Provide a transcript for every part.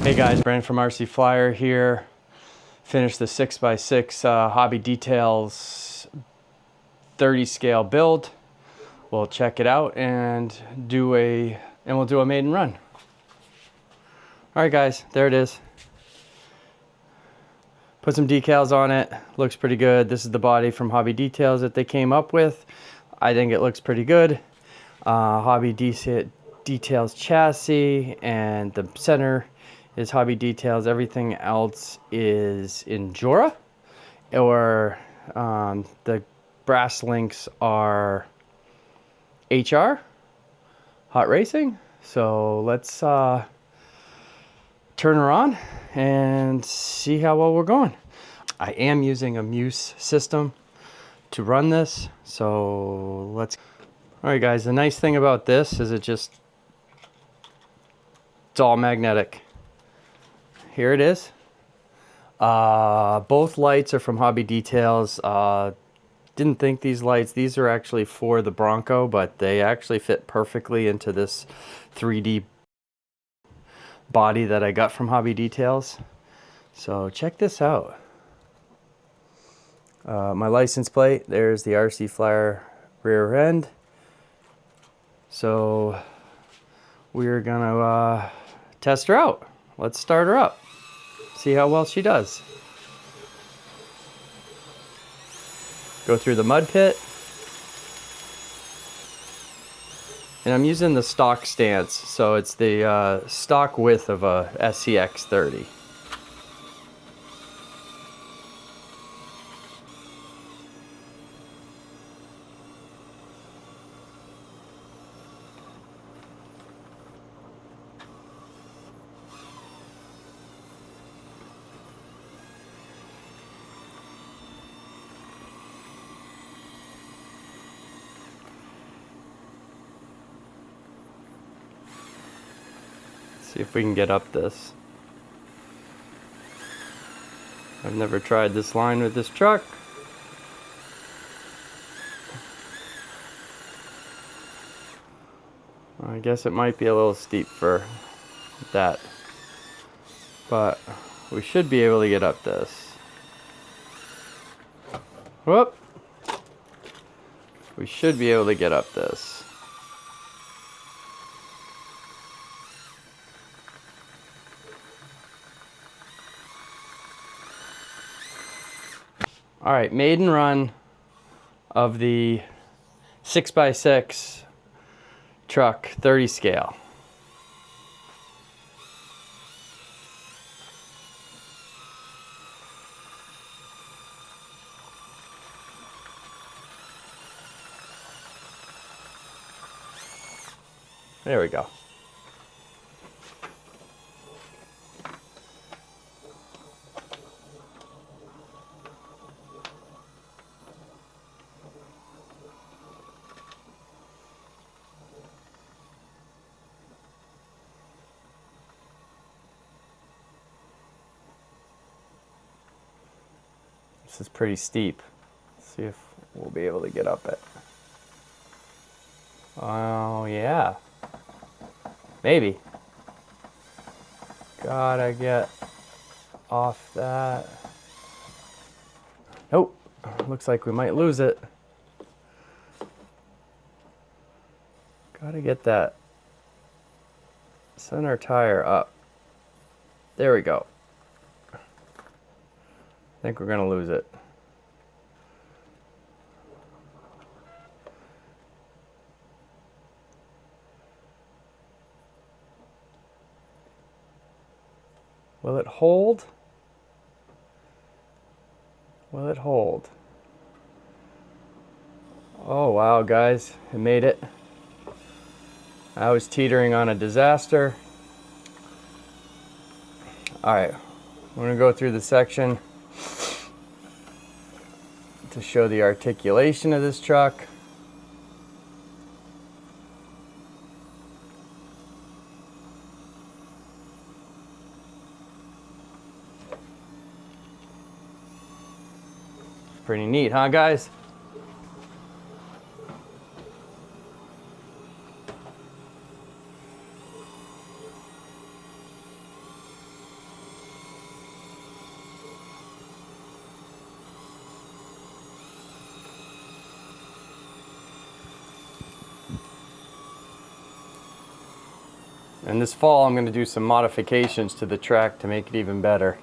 Hey guys, Brandon from RC Flyer here. Finished the 6x6 Hobby Details 30 scale build. We'll check it out and we'll do a maiden run. All right guys, there it is. Put some decals on it. Looks pretty good. This is the body from Hobby Details that they came up with. I think it looks pretty good. Hobby Details chassis, and the center is Hobby Details. Everything else is in Jura, or the brass links are HR, Hot Racing. So let's turn her on and see how well we're going. I am using a Muse system to run this, so let's. All right guys, the nice thing about this is it's all magnetic. Here it is. Both lights are from Hobby Details. Didn't think these are actually for the Bronco, but they actually fit perfectly into this 3D body that I got from Hobby Details. So check this out. My license plate, there's the RC Flyer rear end. So we're gonna test her out. Let's start her up. See how well she does. Go through the mud pit. And I'm using the stock stance, so it's the stock width of a SCX 30. See if we can get up this. I've never tried this line with this truck. I guess it might be a little steep for that, but we should be able to get up this. Whoop! We should be able to get up this. All right, maiden run of the 6x6 truck 30 scale. There we go. This is pretty steep. Let's see if we'll be able to get up it. Oh yeah. Maybe. Gotta get off that. Nope. Looks like we might lose it. Gotta get that center tire up. There we go. I think we're gonna lose it. Will it hold? Will it hold? Oh wow guys, it made it. I was teetering on a disaster. Alright, I'm gonna go through the section to show the articulation of this truck. Pretty neat, huh guys? And this fall I'm going to do some modifications to the track to make it even better.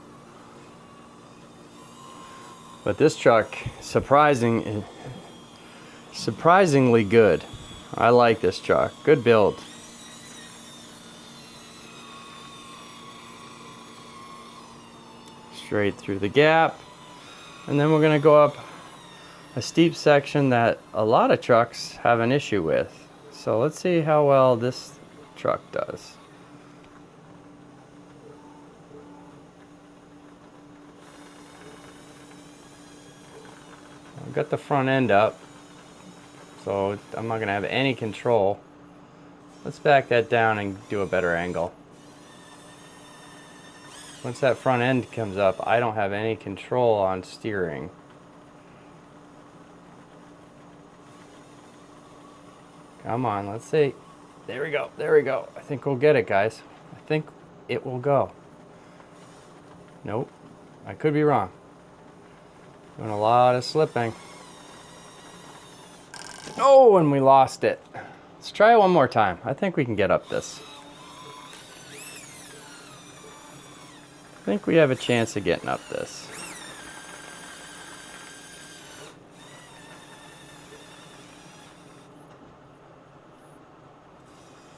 But this truck, surprisingly good. I like this truck. Good build. Straight through the gap. And then we're going to go up a steep section that a lot of trucks have an issue with. So let's see how well this truck does. I've got the front end up, so I'm not going to have any control. Let's back that down and do a better angle. Once that front end comes up, I don't have any control on steering. Come on, let's see. There we go, there we go. I think we'll get it, guys. I think it will go. Nope, I could be wrong. Doing a lot of slipping. Oh, and we lost it. Let's try it one more time. I think we can get up this. I think we have a chance of getting up this.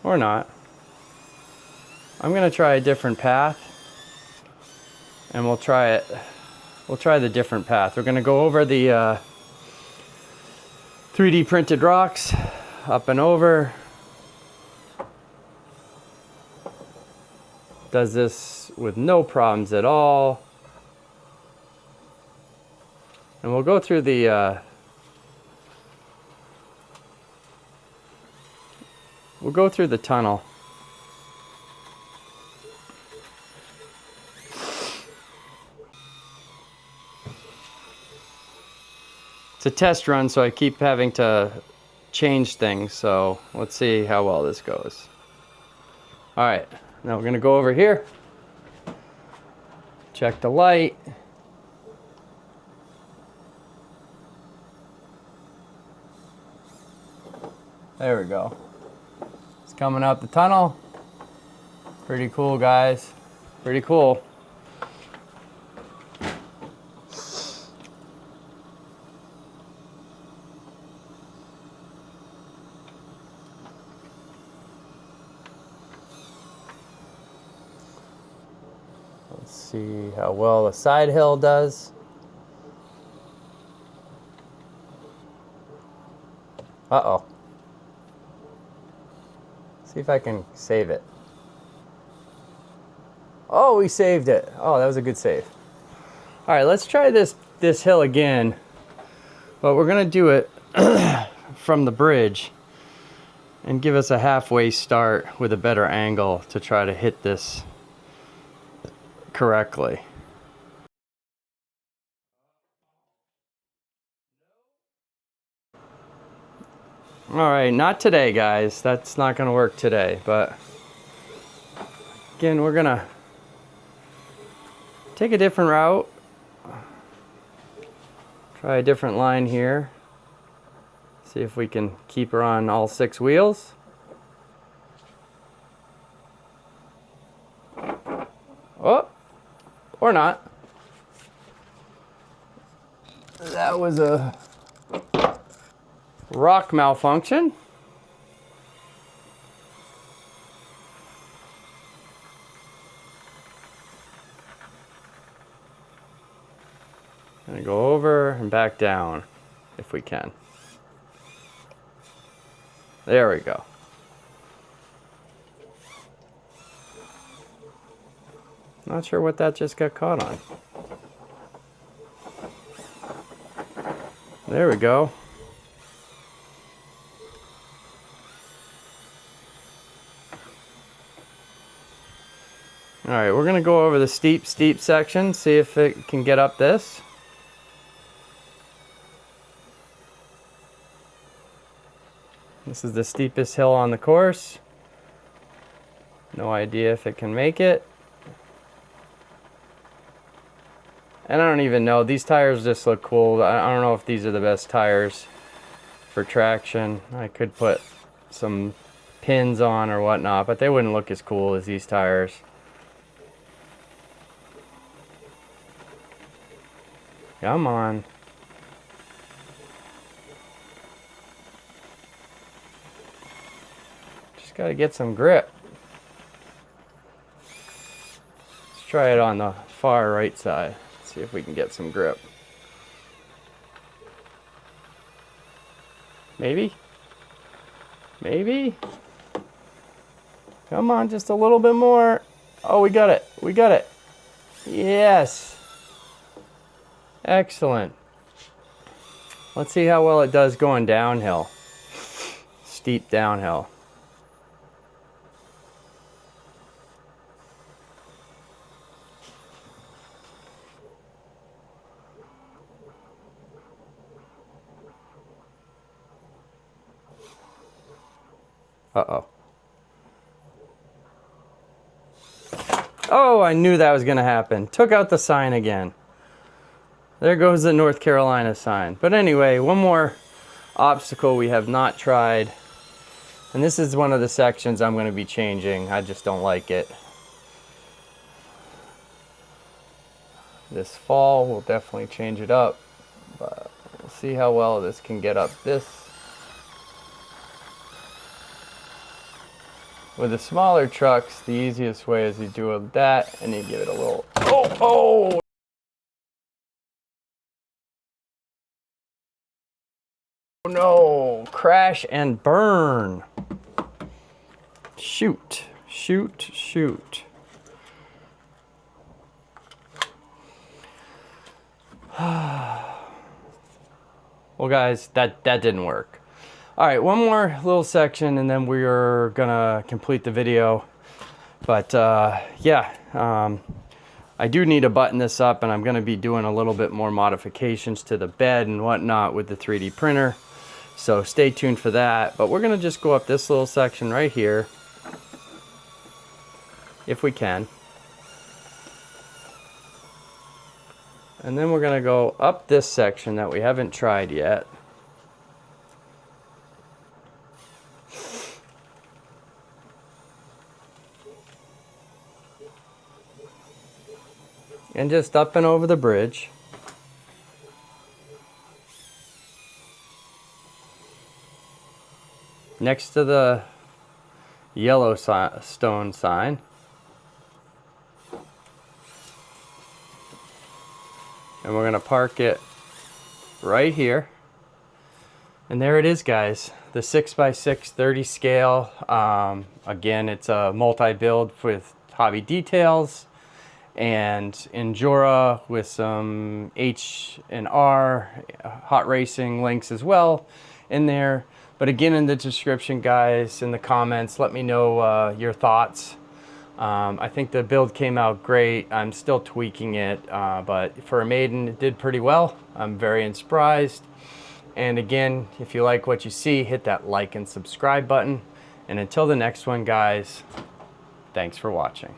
Or not. I'm gonna try a different path, and we'll try it. We'll try the different path. We're gonna go over the 3D printed rocks, up and over. Does this with no problems at all. And we'll go through the tunnel. It's a test run, so I keep having to change things, so let's see how well this goes. All right, now we're gonna go over here, check the light. There we go. It's coming out the tunnel. Pretty cool, guys. Pretty cool. Let's see how well the side hill does. Uh-oh. See if I can save it. Oh, we saved it. Oh, that was a good save. All right, let's try this hill again. But we're gonna do it from the bridge and give us a halfway start with a better angle to try to hit this correctly. All right, not today, guys. That's not gonna work today, but again, we're gonna take a different route. Try a different line here. See if we can keep her on all 6 wheels. Oh, or not. That was a rock malfunction. Gonna go over and back down if we can. There we go. Not sure what that just got caught on. There we go. All right, we're gonna go over the steep section, see if it can get up this. This is the steepest hill on the course. No idea if it can make it. And I don't even know, these tires just look cool. I don't know if these are the best tires for traction. I could put some pins on or whatnot, but they wouldn't look as cool as these tires. Come on. Just gotta get some grip. Let's try it on the far right side. See if we can get some grip. Maybe? Maybe? Come on, just a little bit more. Oh, we got it. We got it. Yes. Excellent. Let's see how well it does going downhill. Steep downhill. Uh-oh. Oh, I knew that was going to happen. Took out the sign again. There goes the North Carolina sign. But anyway, one more obstacle we have not tried. And this is one of the sections I'm going to be changing. I just don't like it. This fall, we'll definitely change it up. But we'll see how well this can get up this. With the smaller trucks, the easiest way is you do that and you give it a little, oh! No, crash and burn. Shoot, shoot, shoot. Well guys, that didn't work. All right, one more little section and then we're gonna complete the video. But yeah, I do need to button this up and I'm gonna be doing a little bit more modifications to the bed and whatnot with the 3D printer. So stay tuned for that. But we're gonna just go up this little section right here, if we can. And then we're gonna go up this section that we haven't tried yet. And just up and over the bridge. Next to the Yellowstone sign. And we're gonna park it right here. And there it is, guys. The 6x6 30 scale. Again, it's a multi-build with Hobby Details and Endura with some H&R hot racing links as well in there. But again, in the description, guys, in the comments, let me know your thoughts. I think the build came out great. I'm still tweaking it, but for a maiden, it did pretty well. I'm very surprised. And again, if you like what you see, hit that like and subscribe button. And until the next one, guys, thanks for watching.